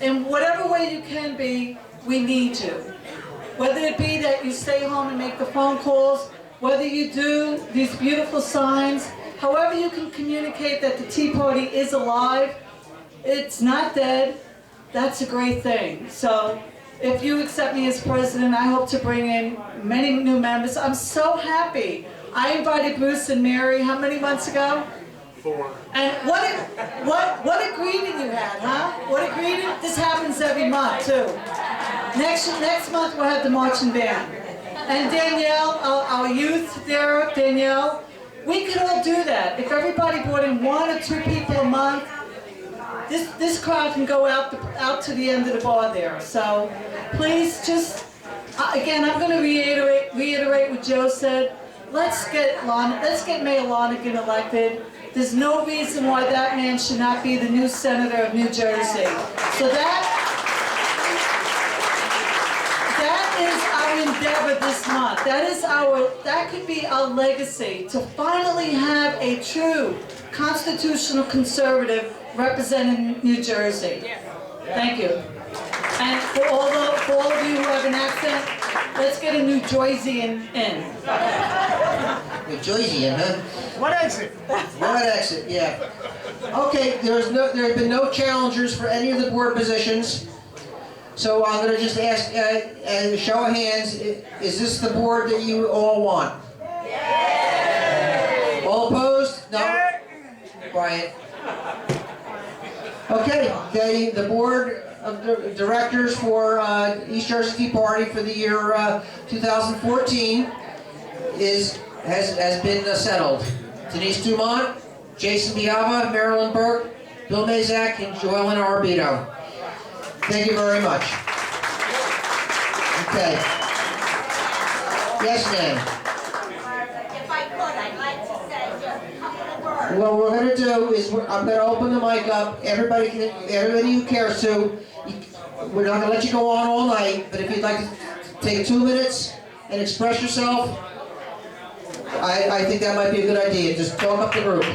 In whatever way you can be, we need to. Whether it be that you stay home and make the phone calls, whether you do these beautiful signs, however you can communicate that the Tea Party is alive, it's not dead, that's a great thing. So if you accept me as president, I hope to bring in many new members. I'm so happy. I invited Bruce and Mary, how many months ago? 4. And what a greeting you had, huh? What a greeting. This happens every month, too. Next month we'll have the marching band. And Danielle, our youth there, Danielle, we could all do that. If everybody brought in 1 or 2 people a month, this crowd can go out to the end of the bar there. So please just, again, I'm going to reiterate what Joe said. Let's get Mayor Lonergan elected. There's no reason why that man should not be the new senator of New Jersey. So that is our endeavor this month. That could be our legacy, to finally have a true constitutional conservative representing New Jersey. Thank you. And for all of you who have an accent, let's get a New Joysian in. New Joysian, huh? What exit? What exit? Yeah. Okay. There have been no challengers for any of the board positions. So I'm going to just ask, a show of hands, is this the board that you all want? quiet. Okay, the board of directors for East Jersey Tea Party for the year 2014 has been settled. Denise Dumont, Jason Biava, Marilyn Burke, Bill Mayzak, and Joellen Arrabito. Thank you very much. Okay. Yes, ma'am. If I could, I'd like to say just a couple of words. What we're going to do is I'm going to open the mic up. Everybody who cares to. We're not going to let you go on all night, but if you'd like to take 2 minutes and express yourself, I think that might be a good idea. Just talk up the group.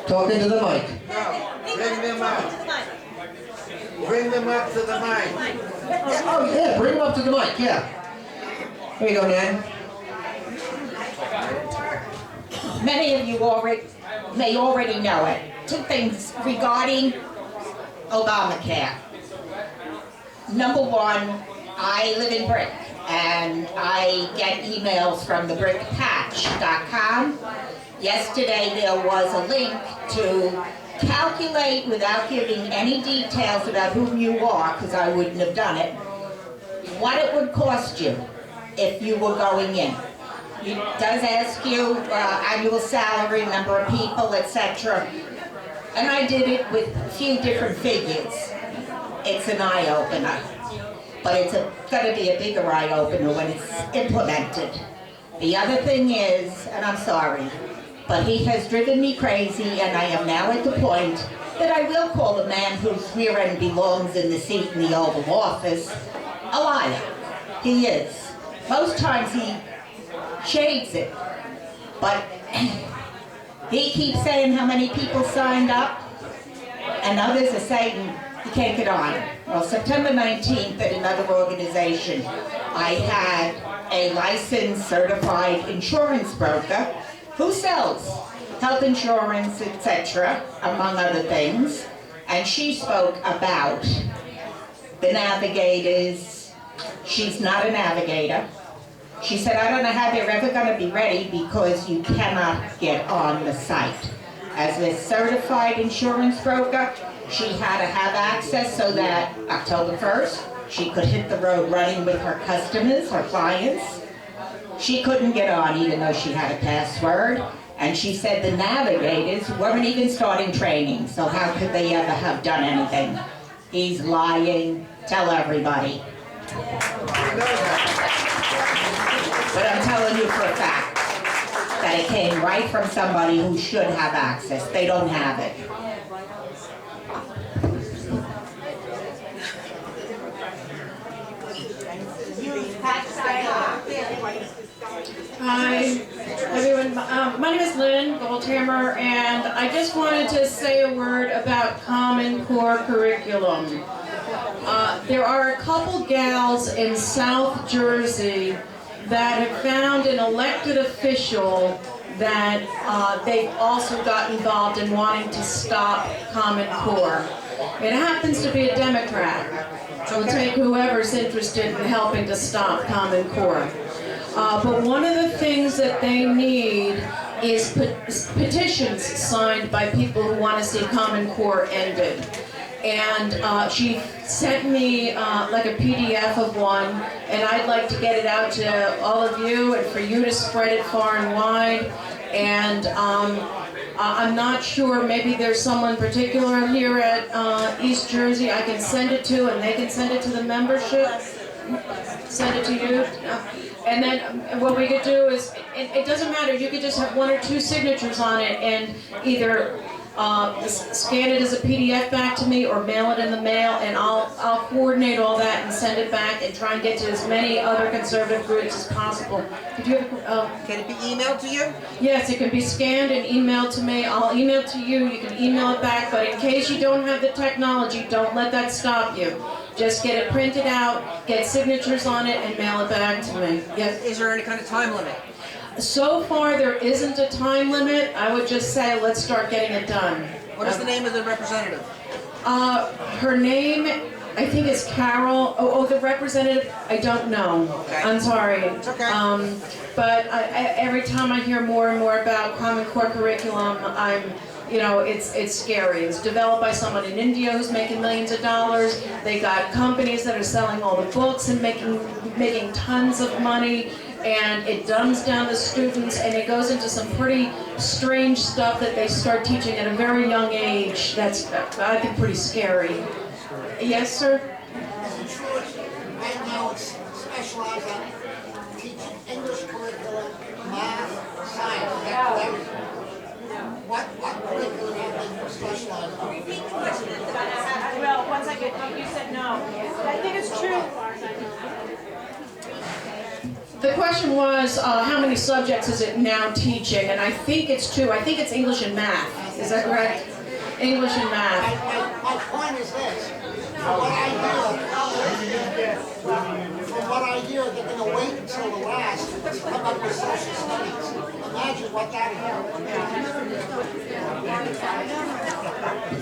Talk into the mic. Bring them up. Bring them up to the mic. Oh yeah, bring them up to the mic, yeah. Here you go, Nan. Many of you may already know it. 2 things regarding Obamacare. Number 1, I live in Brick, and I get emails from the brickpatch.com. Yesterday there was a link to calculate, without giving any details about whom you are, because I wouldn't have done it, what it would cost you if you were going in. It does ask you annual salary, number of people, etc. And I did it with a few different figures. It's an eye-opener. But it's going to be a bigger eye-opener when it's implemented. The other thing is, and I'm sorry, but he has driven me crazy, and I am now at the point that I will call the man whose rear end belongs in the seat in the Oval Office a liar. He is. Most times he shades it, but he keeps saying how many people signed up, and others are saying you can't get on. Well, September 19th at another organization, I had a licensed certified insurance broker who sells health insurance, etc., among other things, and she spoke about the navigators. She's not a navigator. She said, I don't know how they're ever going to be ready because you cannot get on the site. As a certified insurance broker, she had to have access so that October 1st, she could hit the road running with her customers, her clients. She couldn't get on even though she had a password. And she said the navigators weren't even starting training, so how could they ever have done anything? He's lying. Tell everybody. But I'm telling you for a fact that it came right from somebody who should have access. They don't have it. Hi, everyone. My name is Lynn Goldhammer, and I just wanted to say a word about Common Core curriculum. There are a couple gals in South Jersey that have found an elected official that they've also got involved in wanting to stop Common Core. It happens to be a Democrat, so we'll take whoever's interested in helping to stop Common Core. But one of the things that they need is petitions signed by people who want to see Common Core ended. And she sent me like a PDF of one, and I'd like to get it out to all of you and for you to spread it far and wide. And I'm not sure, maybe there's someone particular here at East Jersey I can send it to, and they can send it to the membership. Send it to you. And then what we could do is, it doesn't matter, you could just have 1 or 2 signatures on it and either scan it as a PDF back to me or mail it in the mail, and I'll coordinate all that and send it back and try and get to as many other conservative groups as possible. Could you have, can it be emailed to you? Yes, it can be scanned and emailed to me. I'll email to you, you can email it back, but in case you don't have the technology, don't let that stop you. Just get it printed out, get signatures on it, and mail it back to me. Yes. Is there any kind of time limit? So far, there isn't a time limit. I would just say, let's start getting it done. What is the name of the representative? Her name, I think it's Carol, the representative, I don't know. Okay. I'm sorry. It's okay. But every time I hear more and more about Common Core curriculum, it's scary. It's developed by someone in India who's making millions of dollars. They got companies that are selling all the books and making tons of money. And it dumbs down the students, and it goes into some pretty strange stuff that they start teaching at a very young age. That's, I think, pretty scary. Yes, sir? Right now it's specialized on teaching English curriculum, math, science. Is that correct? What curriculum have they specialized on? Repeat the question. Well, one second, you said no. I think it's true. The question was, how many subjects is it now teaching? And I think it's 2. I think it's English and math. Is that correct? English and math. My point is this. From what I hear, they're going to wait until the last to come up with social studies. Imagine what that is.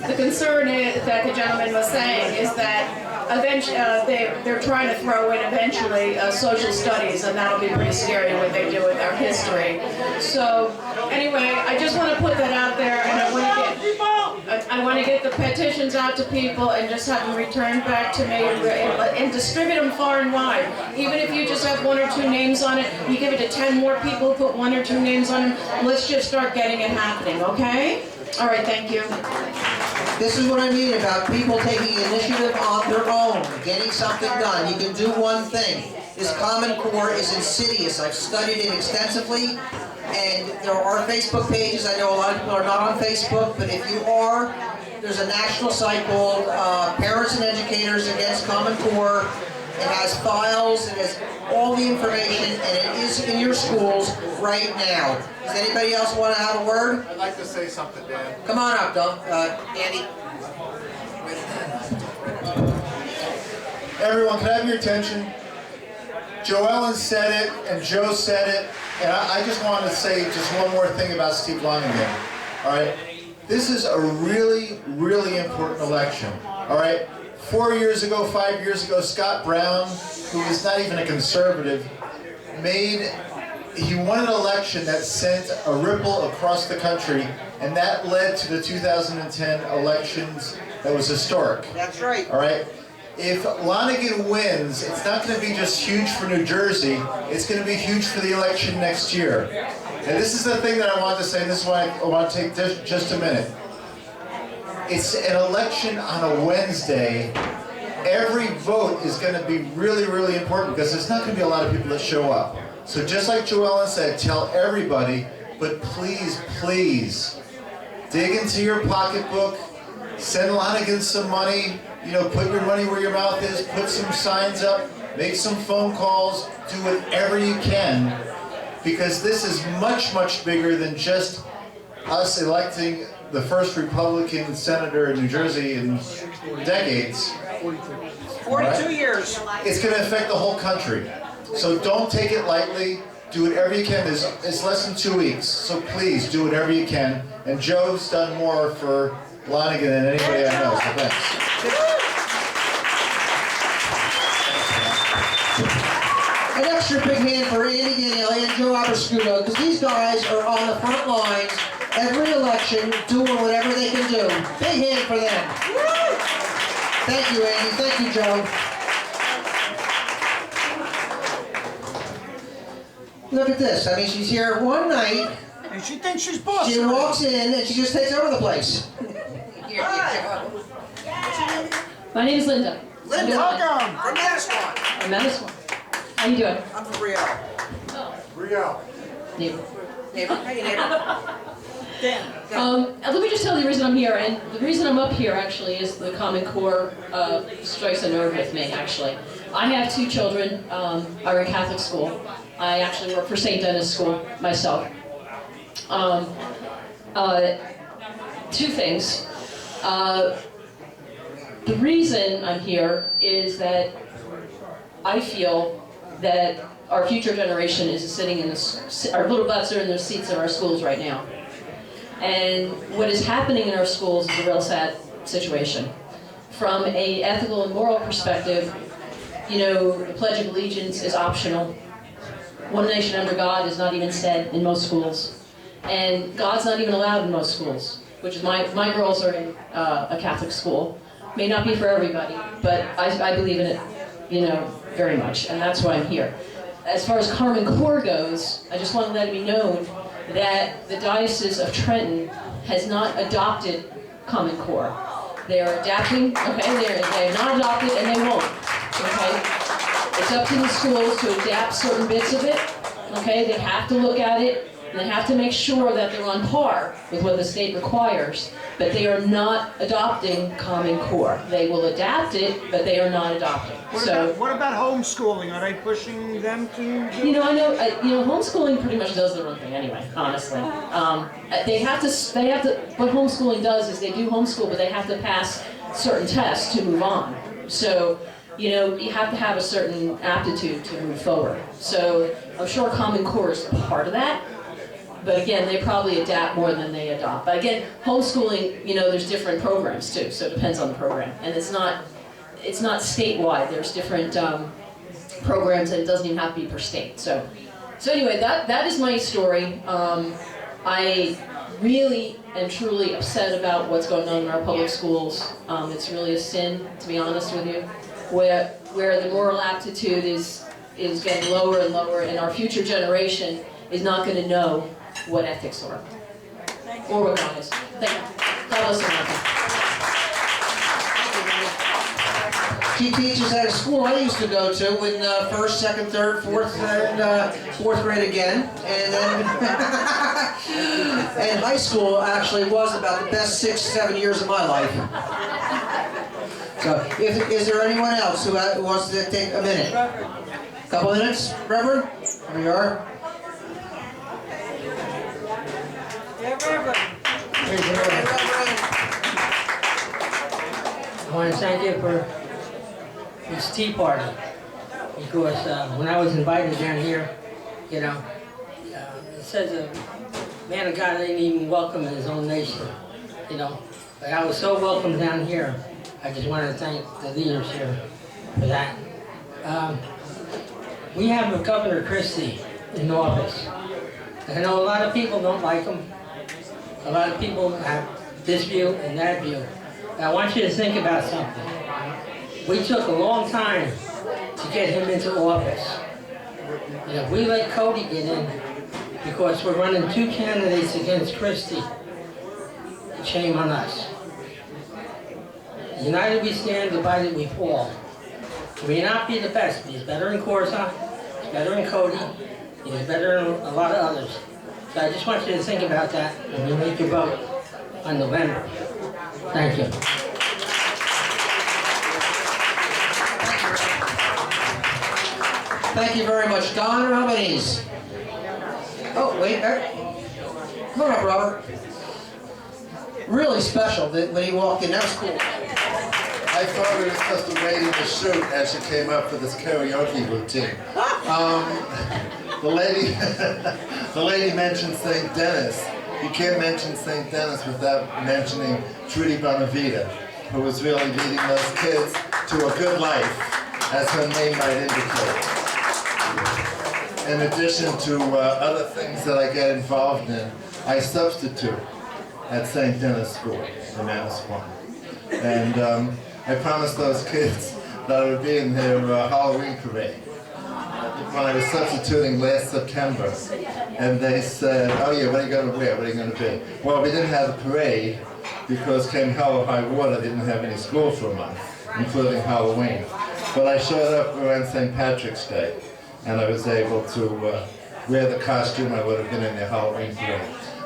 The concern that the gentleman was saying is that eventually they're trying to throw in eventually social studies, and that'll be pretty scary what they do with our history. So anyway, I just want to put that out there, and I want to get the petitions out to people and just have them returned back to me and distribute them far and wide. Even if you just have 1 or 2 names on it, you give it to 10 more people, put 1 or 2 names on them. Let's just start getting it happening, okay? All right, thank you. This is what I mean about people taking initiative on their own, getting something done. You can do one thing. This Common Core is insidious. I've studied it extensively, and there are Facebook pages. I know a lot of people are not on Facebook, but if you are, there's a national site called Parents and Educators Against Common Core. It has files, it has all the information, and it is in your schools right now. Does anybody else want to have a word? I'd like to say something, Dan. Come on up, Andy. Everyone, can I have your attention? Joellen said it, and Joe said it, and I just want to say just one more thing about Steve Lonergan. All right? This is a really, really important election. All right? 4 years ago, 5 years ago, Scott Brown, who is not even a conservative, he won an election that sent a ripple across the country, and that led to the 2010 elections that was historic. That's right. All right? If Lonergan wins, it's not going to be just huge for New Jersey, it's going to be huge for the election next year. And this is the thing that I want to say, and this is why I want to take just a minute. It's an election on a Wednesday. Every vote is going to be really, really important because there's not going to be a lot of people that show up. So just like Joellen said, tell everybody, but please, please, dig into your pocketbook, send Lonergan some money, put your money where your mouth is, put some signs up, make some phone calls, do whatever you can, because this is much, much bigger than just us electing the first Republican senator in New Jersey in decades. 42 years. It's going to affect the whole country. So don't take it lightly. Do whatever you can. It's less than 2 weeks. So please do whatever you can. And Joe's done more for Lonergan than anybody I know. So thanks. An extra big hand for Andy Danielle and Joe Abascudo, because these guys are on the front lines every election doing whatever they can do. Big hand for them. Thank you, Andy. Thank you, Joe. Look at this. I mean, she's here one night. And she thinks she's boss. She walks in and she just takes over the place. My name is Linda. Linda, welcome. From Manasquan. I'm Manasquan. How you doing? I'm from Rio. Rio. Neighbor. Neighbor. Hey, neighbor. Let me just tell you the reason I'm here, and the reason I'm up here actually is the Common Core strikes a nerve with me, actually. I have 2 children, are in Catholic school. I actually work for St. Denis School myself. 2 things. The reason I'm here is that I feel that our future generation is sitting in our little butts are in their seats in our schools right now. And what is happening in our schools is a real sad situation. from a ethical and moral perspective, you know, the Pledge of Allegiance is optional. One nation under God is not even said in most schools. And God's not even allowed in most schools, which is my girls are in a Catholic school. May not be for everybody, but I believe in it, you know, very much, and that's why I'm here. As far as Common Core goes, I just want to let it be known that the Diocese of Trenton has not adopted Common Core. They are adapting, okay, they have not adopted and they won't, okay? It's up to the schools to adapt certain bits of it, okay? They have to look at it, and they have to make sure that they're on par with what the state requires, but they are not adopting Common Core. They will adapt it, but they are not adopting. What about homeschooling? Are they pushing them to do? You know, I know, homeschooling pretty much does their own thing anyway, honestly. They have to, what homeschooling does is they do homeschool, but they have to pass certain tests to move on. So, you know, you have to have a certain aptitude to move forward. So, I'm sure Common Core is part of that. But again, they probably adapt more than they adopt. But again, homeschooling, you know, there's different programs too, so it depends on the program. And it's not statewide. There's different programs, and it doesn't even have to be per state. So anyway, that is my story. I really am truly upset about what's going on in our public schools. It's really a sin, to be honest with you, where the moral aptitude is getting lower and lower, and our future generation is not going to know what ethics are, or what God is. Thank you. God bless America. She teaches at a school I used to go to in first, second, third, fourth, and fourth grade again. And then and high school actually was about the best 6-7 years of my life. So, is there anyone else who wants to take a minute? Couple minutes, Reverend? Here you are. I want to thank you for this tea party, because when I was invited down here, you know, it says a man of God ain't even welcome in his own nation, you know, but I was so welcome down here. I just want to thank the leaders here for that. We have a Governor Christie in office. I know a lot of people don't like him. A lot of people have this view and that view. But I want you to think about something. We took a long time to get him into office. And if we let Cody get in, because we're running 2 candidates against Christie, shame on us. United we stand, divided we fall. He may not be the best, but he's better in Corsa, he's better in Cody, he's better in a lot of others. So I just want you to think about that when you make your vote on November. Thank you. Thank you very much. Don or Albanese? Oh, wait. Come on up, Robert. Really special that when he walked in. That was cool. I thought it was just a lady in a suit as she came up for this karaoke routine. The lady mentioned St. Denis. You can't mention St. Denis without mentioning Trudy Bonavita, who was really leading those kids to a good life, as her name might indicate. In addition to other things that I get involved in, I substitute at St. Denis School in Manasquan. And I promised those kids that I would be in their Halloween parade when I was substituting last September. And they said, oh yeah, what are you going to wear? What are you going to be? Well, we didn't have a parade because came hell or high water, they didn't have any school for a month, including Halloween. But I showed up around St. Patrick's Day, and I was able to wear the costume I would have been in their Halloween parade.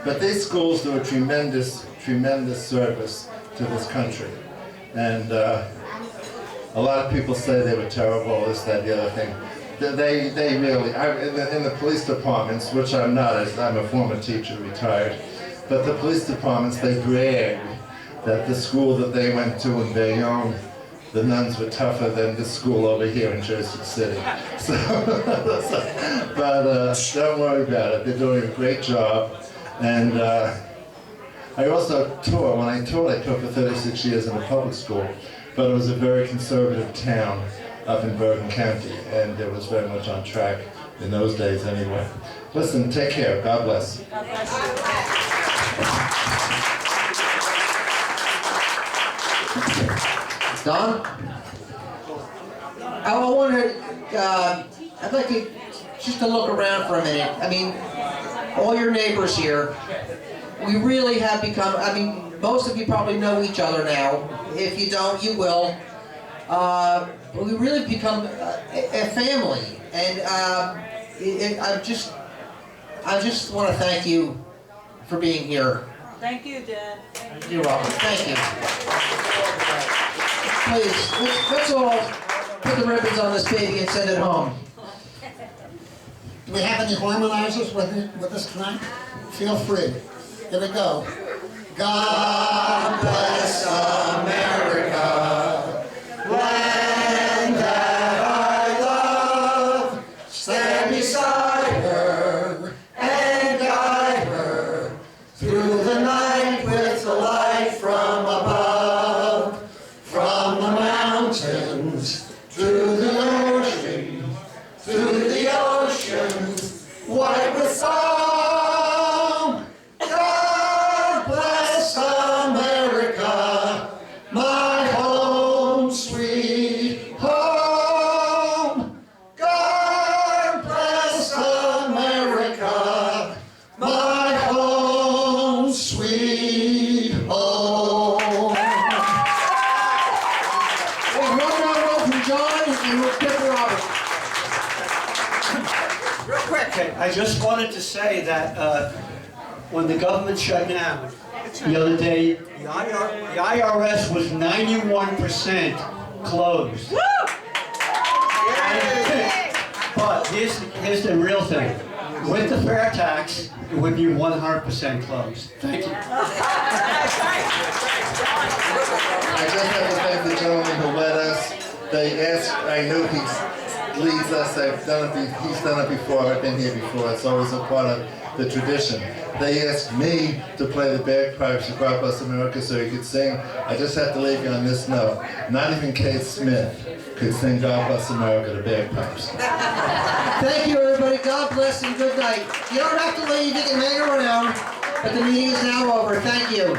But these schools do a tremendous, tremendous service to this country. And a lot of people say they were terrible, this, that, the other thing. They really, in the police departments, which I'm not, I'm a former teacher, retired, but the police departments, they brag that the school that they went to in Bayonne, the nuns were tougher than this school over here in Jersey City. So, but don't worry about it, they're doing a great job. And I also taught, when I taught, I taught for 36 years in a public school. but it was a very conservative town up in Bergen County, and it was very much on track in those days anyway. Listen, take care. God bless. God bless you. Don? I wanted, I'd like you just to look around for a minute. I mean, all your neighbors here, we really have become, I mean, most of you probably know each other now. If you don't, you will. We really become a family. And I just want to thank you for being here. Thank you, Dan. You're welcome. Thank you. Please, let's all put the ribbons on this baby and send it home. Do we have any harmonizers with us tonight? Feel free. Here we go. God bless America, land that I love. Stand beside her and guide her through the night with the light from above. From the mountains to the ocean, through the oceans, white with song. God bless America, my home, sweet home. God bless America, my home, sweet home. One round from John, and we'll pick Robert. Real quick, I just wanted to say that when the government shut down the other day, the IRS was 91% closed. But here's the real thing. With the fair tax, it would be 100% closed. Thank you. I just have to thank the gentleman who led us. They asked, I know he leads us, he's done it before, I've been here before, it's always a part of the tradition. They asked me to play the bagpipes to God Bless America so he could sing. I just have to leave you on this note. Not even Kate Smith could sing God Bless America to bagpipes. Thank you, everybody. God bless and good night. You don't have to leave. You can hang around. But the meeting is now over. Thank you.